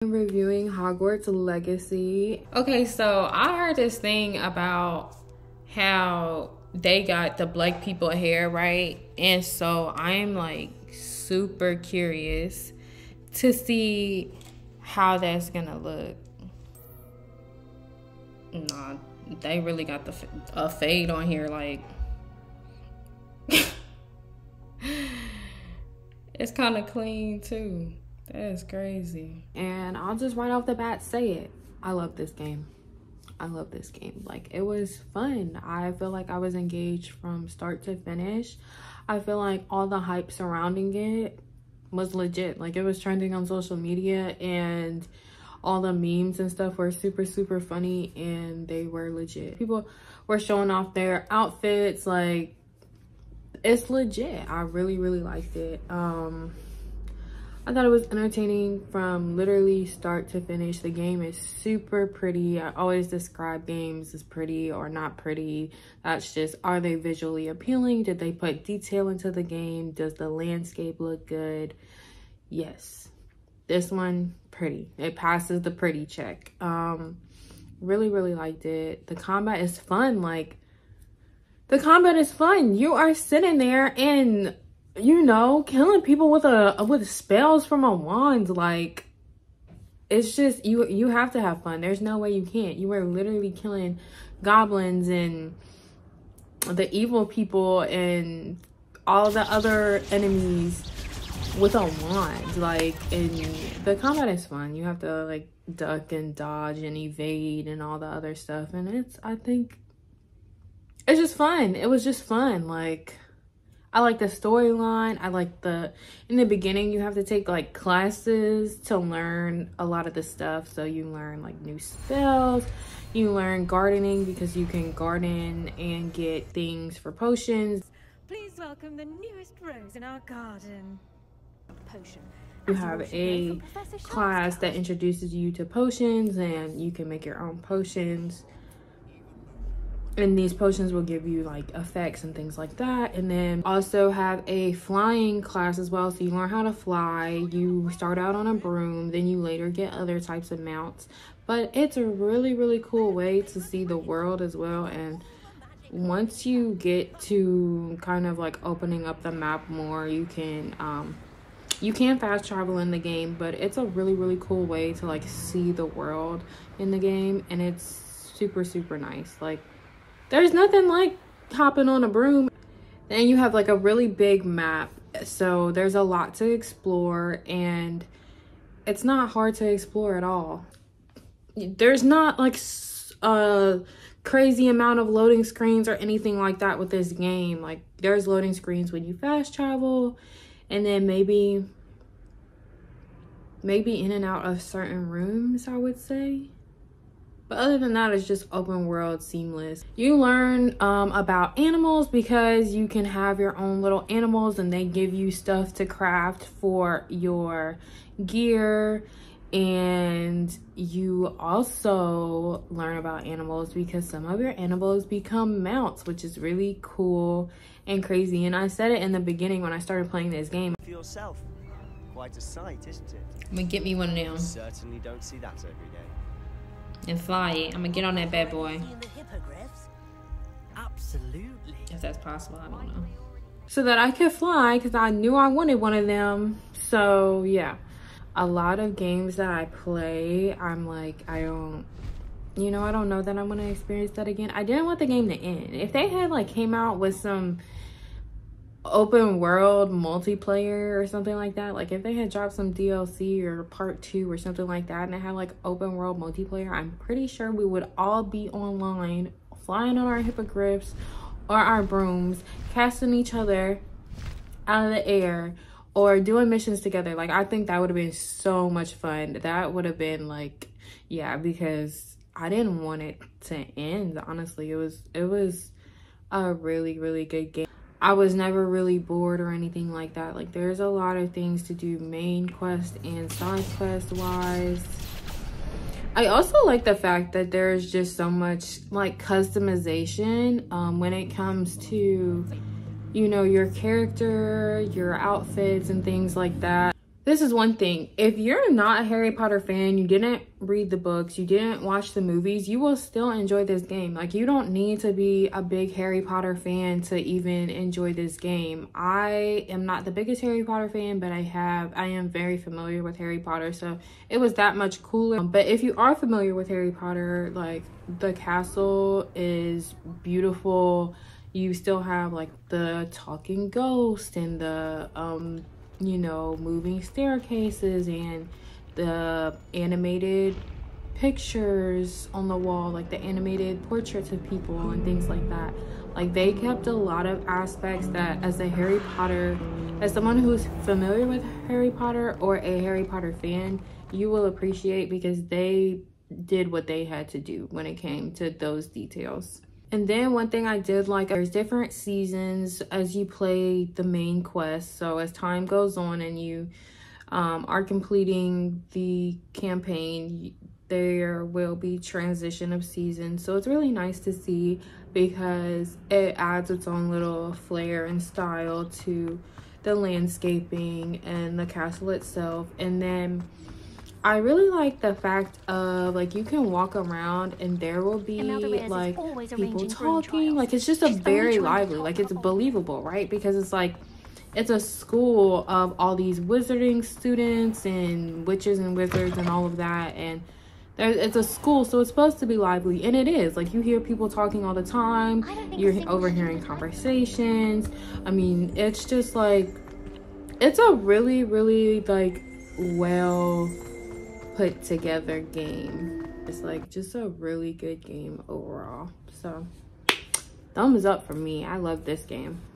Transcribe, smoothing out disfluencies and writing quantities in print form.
Reviewing Hogwarts Legacy. Okay, so I heard this thing about how they got the black people hair, right? And so I'm like super curious to see how that's gonna look. Nah, they really got a fade on here, like it's kind of clean too. That's crazy. And I'll just right off the bat say it. I love this game. I love this game. Like, it was fun. I feel like I was engaged from start to finish. I feel like all the hype surrounding it was legit. Like, it was trending on social media and all the memes and stuff were super, super funny and they were legit. People were showing off their outfits. Like, it's legit. I really, really liked it. I thought it was entertaining from literally start to finish. The game is super pretty. I always describe games as pretty or not pretty. That's just, are they visually appealing? Did they put detail into the game? Does the landscape look good? Yes. This one, pretty. It passes the pretty check. Really, really liked it. The combat is fun. Like, the combat is fun. You are sitting there and, you know, killing people with spells from a wand. Like, it's just, you have to have fun. There's no way you can't. You are literally killing goblins and the evil people and all the other enemies with a wand. Like, and the combat is fun. You have to like duck and dodge and evade and all the other stuff, and I think it's just fun. It was just fun. Like, I like the storyline. I like in the beginning, you have to take like classes to learn a lot of the stuff. So you learn like new spells. You learn gardening because you can garden and get things for potions. Please welcome the newest rose in our garden. Potion. You have a class that introduces you to potions and you can make your own potions. And these potions will give you like effects and things like that. And then also have a flying class as well. So you learn how to fly. You start out on a broom, then you later get other types of mounts. But it's a really, really cool way to see the world as well. And once you get to kind of like opening up the map more, you can fast travel in the game, but it's a really, really cool way to like see the world in the game. And it's super, super nice. Like, there's nothing like hopping on a broom. And you have like a really big map. So there's a lot to explore and it's not hard to explore at all. There's not like a crazy amount of loading screens or anything like that with this game. Like, there's loading screens when you fast travel and then maybe in and out of certain rooms, I would say. But other than that, it's just open world, seamless. You learn about animals because you can have your own little animals and they give you stuff to craft for your gear. And you also learn about animals because some of your animals become mounts, which is really cool and crazy. And I said it in the beginning when I started playing this game. For yourself, quite a sight, isn't it? I'm gonna get me one of them. Certainly don't see that every day. And fly it. I'm gonna get on that bad boy. Absolutely. If that's possible, I don't know. So that I could fly because I knew I wanted one of them. So yeah, a lot of games that I play, I'm like, I don't know that I'm gonna experience that again. I didn't want the game to end. If they had like came out with some open world multiplayer or something like that, like if they had dropped some DLC or part 2 or something like that and it had like open world multiplayer, I'm pretty sure we would all be online flying on our hippogriffs or our brooms, casting each other out of the air or doing missions together. Like, I think that would have been so much fun. That would have been like, yeah, because I didn't want it to end. Honestly, it was a really, really good game. I was never really bored or anything like that. Like, there's a lot of things to do main quest and side quest wise. I also like the fact that there's just so much like customization when it comes to, you know, your character, your outfits and things like that. This is one thing. If you're not a Harry Potter fan, you didn't read the books, you didn't watch the movies, you will still enjoy this game. Like, you don't need to be a big Harry Potter fan to even enjoy this game. I am not the biggest Harry Potter fan, but I am very familiar with Harry Potter, so it was that much cooler. But if you are familiar with Harry Potter, like, the castle is beautiful. You still have like the talking ghost and the you know, moving staircases and the animated pictures on the wall, like the animated portraits of people and things like that. Like, they kept a lot of aspects that, as someone who's familiar with Harry Potter or a Harry Potter fan, you will appreciate, because they did what they had to do when it came to those details. And then one thing I did like, there's different seasons as you play the main quest. So as time goes on and you are completing the campaign, there will be transition of seasons. So it's really nice to see, because it adds its own little flair and style to the landscaping and the castle itself. And then I really like the fact of, like, you can walk around and there will be like people talking. Like, it's just a very lively, like, it's believable, right? Because it's like, it's a school of all these wizarding students and witches and wizards and all of that, and it's a school, so it's supposed to be lively, and it is. Like, you hear people talking all the time, you're overhearing conversations. I mean, it's just like, it's a really, really like well put together game. It's like just a really good game overall. So thumbs up for me. I love this game.